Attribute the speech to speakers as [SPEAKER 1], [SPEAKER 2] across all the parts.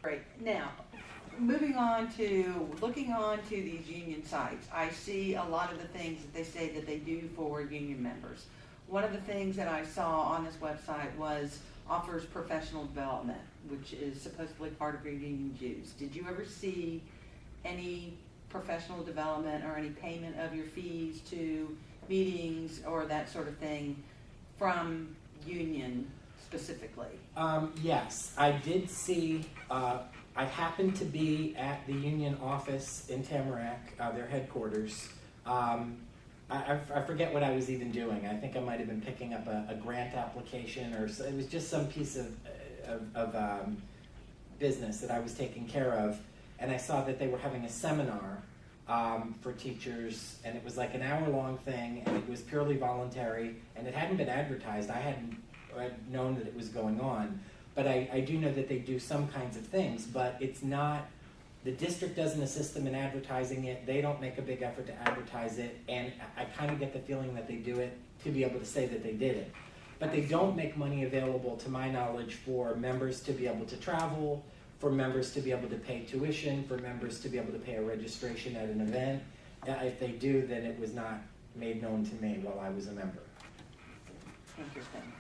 [SPEAKER 1] Great. Now, moving on to, looking on to these union sites, I see a lot of the things that they say that they do for union members. One of the things that I saw on this website was offers professional development, which is supposedly part of your union dues. Did you ever see any professional development or any payment of your fees to meetings or that sort of thing from union specifically?
[SPEAKER 2] Yes, I did see, I happened to be at the union office in Tamarack, their headquarters. I forget what I was even doing. I think I might have been picking up a grant application, or it was just some piece of business that I was taking care of. And I saw that they were having a seminar for teachers, and it was like an hour-long thing, and it was purely voluntary, and it hadn't been advertised. I hadn't known that it was going on. But I do know that they do some kinds of things, but it's not, the district doesn't assist them in advertising it. They don't make a big effort to advertise it, and I kind of get the feeling that they do it to be able to say that they did it. But they don't make money available, to my knowledge, for members to be able to travel, for members to be able to pay tuition, for members to be able to pay a registration at an event. If they do, then it was not made known to me while I was a member.
[SPEAKER 1] Interesting.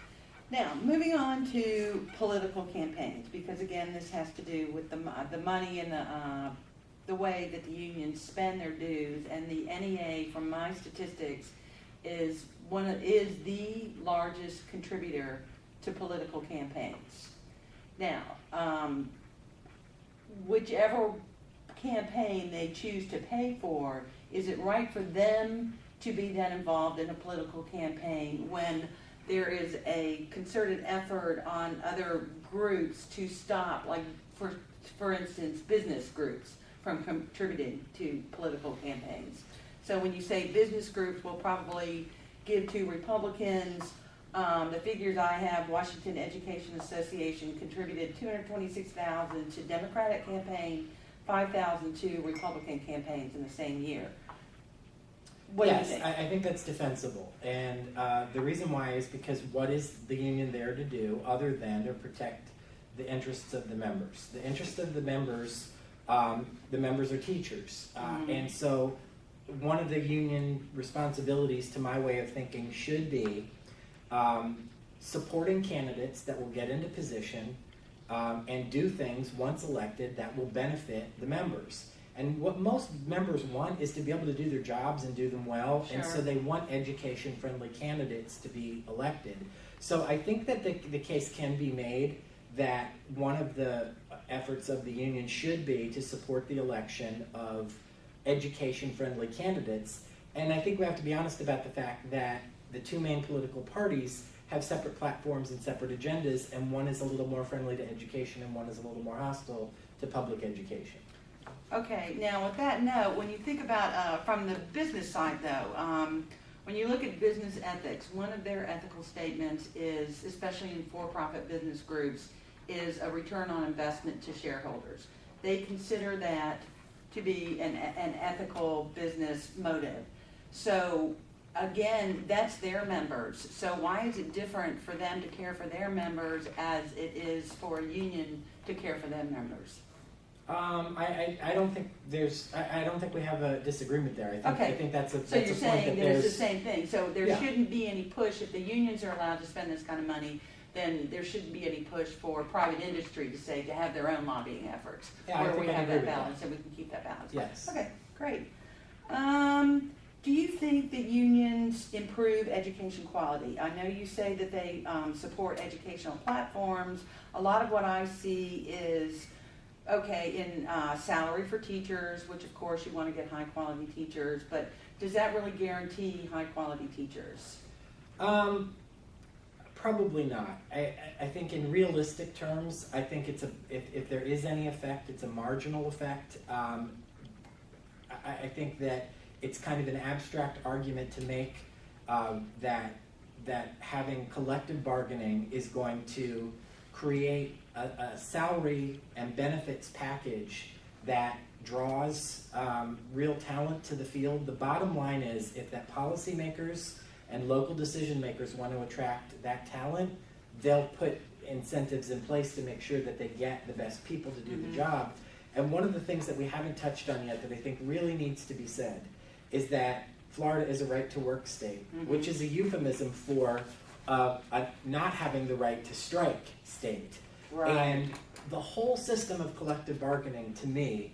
[SPEAKER 1] Now, moving on to political campaigns, because again, this has to do with the money and the way that the unions spend their dues, and the NEA, from my statistics, is the largest contributor to political campaigns. Now, whichever campaign they choose to pay for, is it right for them to be then involved in a political campaign when there is a concerted effort on other groups to stop, like for instance, business groups from contributing to political campaigns? So when you say business groups will probably give to Republicans, the figures I have, Washington Education Association contributed $226,000 to Democratic campaign, $5,000 to Republican campaigns in the same year. What do you think?
[SPEAKER 2] I think that's defensible, and the reason why is because what is the union there to do other than to protect the interests of the members? The interests of the members are teachers, and so one of the union responsibilities, to my way of thinking, should be supporting candidates that will get into position and do things once elected that will benefit the members. And what most members want is to be able to do their jobs and do them well,
[SPEAKER 1] Sure.
[SPEAKER 2] and so they want education-friendly candidates to be elected. So I think that the case can be made that one of the efforts of the union should be to support the election of education-friendly candidates. And I think we have to be honest about the fact that the two main political parties have separate platforms and separate agendas, and one is a little more friendly to education and one is a little more hostile to public education.
[SPEAKER 1] Okay, now with that note, when you think about, from the business side though, when you look at business ethics, one of their ethical statements is, especially in for-profit business groups, is a return on investment to shareholders. They consider that to be an ethical business motive. So again, that's their members. So why is it different for them to care for their members as it is for a union to care for their members?
[SPEAKER 2] I don't think I don't think we have a disagreement there. I think that's a
[SPEAKER 1] So you're saying that it's the same thing. So there
[SPEAKER 2] Yeah.
[SPEAKER 1] shouldn't be any push, if the unions are allowed to spend this kind of money, then there shouldn't be any push for private industry to say, to have their own lobbying efforts.
[SPEAKER 2] Yeah,
[SPEAKER 1] where
[SPEAKER 2] I
[SPEAKER 1] we
[SPEAKER 2] think I
[SPEAKER 1] have
[SPEAKER 2] agree
[SPEAKER 1] that
[SPEAKER 2] with that.
[SPEAKER 1] balance and we can keep that balance.
[SPEAKER 2] Yes.
[SPEAKER 1] Okay, great. Do you think that unions improve education quality? I know you say that they support educational platforms. A lot of what I see is, okay, in salary for teachers, which of course you want to get high quality teachers, but does that really guarantee high quality teachers?
[SPEAKER 2] Probably not. I think in realistic terms, I think it's if there is any effect, it's a marginal effect. I think that it's kind of an abstract argument to make that having collective bargaining is going to create a salary and benefits package that draws real talent to the field. The bottom line is, if that policymakers and local decision makers want to attract that talent, they'll put incentives in place to make sure that they get the best people to do the job. And one of the things that we haven't touched on yet that I think really needs to be said is that Florida is a right-to-work state, which is a euphemism for not having the right to strike state.
[SPEAKER 1] Right.
[SPEAKER 2] And the whole system of collective bargaining, to me,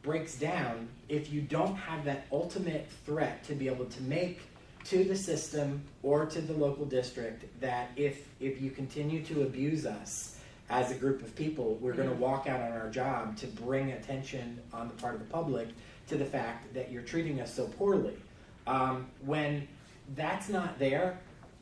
[SPEAKER 2] breaks down if you don't have that ultimate threat to be able to make to the system or to the local district that if you continue to abuse us as a group of people, we're going to walk out on our job to bring attention on the part of the public to the fact that you're treating us so poorly. When that's not there,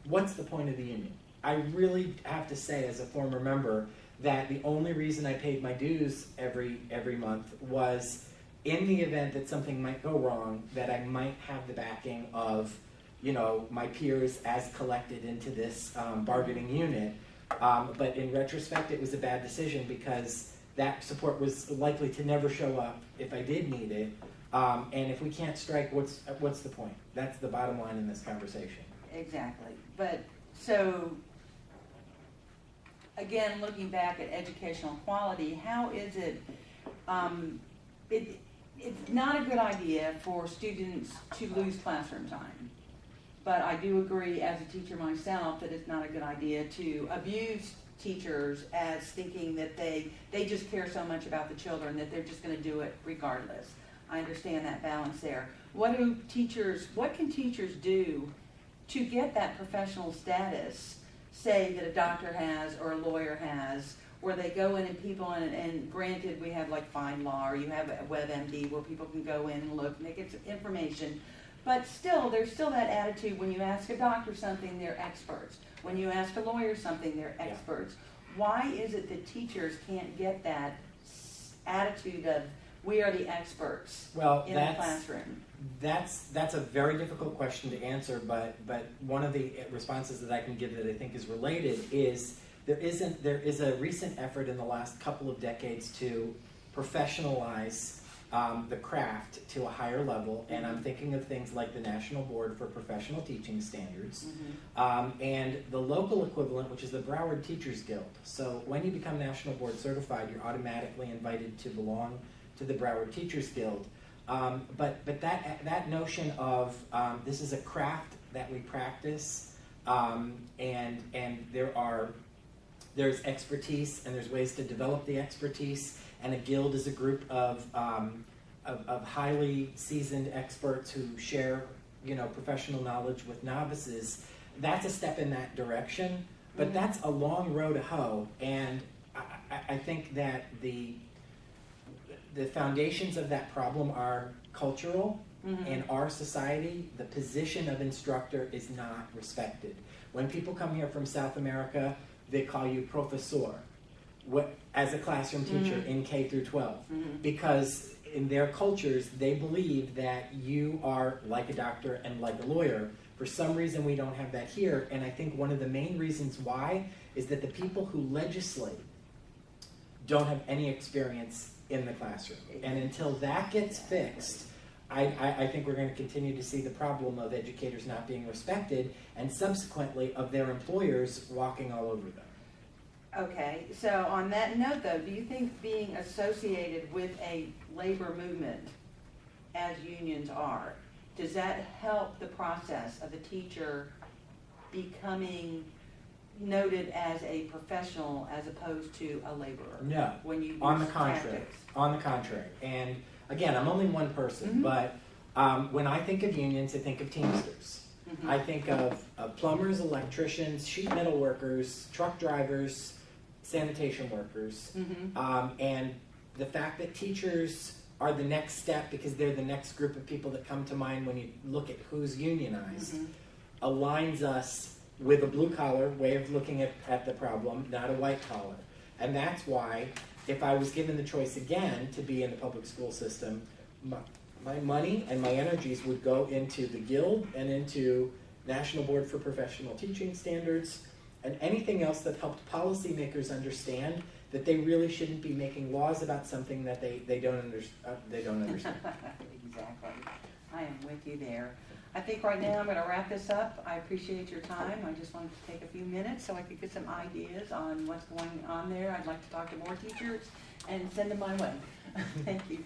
[SPEAKER 2] what's the point of the union? I really have to say, as a former member, that the only reason I paid my dues every month was in the event that something might go wrong, that I might have the backing of, my peers as collected into this bargaining unit. But in retrospect, it was a bad decision because that support was likely to never show up if I did need it. And if we can't strike, what's the point? That's the bottom line in this conversation.
[SPEAKER 1] Exactly. But so, again, looking back at educational quality, how is it, it's not a good idea for students to lose classroom time. But I do agree as a teacher myself that it's not a good idea to abuse teachers as thinking that they just care so much about the children that they're just going to do it regardless. I understand that balance there. What can teachers do to get that professional status, say that a doctor has or a lawyer has, where they go in and granted we have like Find Law or you have a WebMD where people can go in and look and they get some information. But still, there's still that attitude when you ask a doctor something, they're experts. When you ask a lawyer something, they're experts. Yeah. Why is it that teachers can't get that attitude of we are the experts in the classroom?
[SPEAKER 2] That's a very difficult question to answer, but one of the responses that I can give that I think is related is there is a recent effort in the last couple of decades to professionalize the craft to a higher level, and I'm thinking of things like the National Board for Professional Teaching Standards, and the local equivalent, which is the Broward Teachers Guild. So when you become National Board certified, you're automatically invited to belong to the Broward Teachers Guild. But that notion of this is a craft that we practice, and there's expertise and there's ways to develop the expertise. And a guild is a group of highly seasoned experts who share, professional knowledge with novices. That's a step in that direction, but that's a long road to hoe. And I think that the foundations of that problem are cultural. In our society, the position of instructor is not respected. When people come here from South America, they call you professor. As a classroom teacher in K through 12, because in their cultures they believe that you are like a doctor and like a lawyer. For some reason we don't have that here, and I think one of the main reasons why is that the people who legislate don't have any experience in the classroom. And until that gets fixed, I think we're going to continue to see the problem of educators not being respected and subsequently of their employers walking all over them.
[SPEAKER 1] Okay, so on that note though, do you think being associated with a labor movement, as unions are, does that help the process of a teacher becoming noted as a professional as opposed to a laborer?
[SPEAKER 2] No,
[SPEAKER 1] when you
[SPEAKER 2] on the contrary. On the contrary. And again, I'm only one person, but when I think of unions, I think of Teamsters. I think of plumbers, electricians, sheet metal workers, truck drivers, sanitation workers, and the fact that teachers are the next step because they're the next group of people that come to mind when you look at who's unionized, aligns us with a blue-collar way of looking at the problem, not a white-collar. And that's why, if I was given the choice again to be in the public school system, my money and my energies would go into the Guild and into National Board for Professional Teaching Standards and anything else that helped policymakers understand that they really shouldn't be making laws about something that they don't understand.
[SPEAKER 1] Exactly. I am with you there. I think right now I'm going to wrap this up. I appreciate your time. I just wanted to take a few minutes so I could get some ideas on what's going on there. I'd like to talk to more teachers and send them my way. Thank you.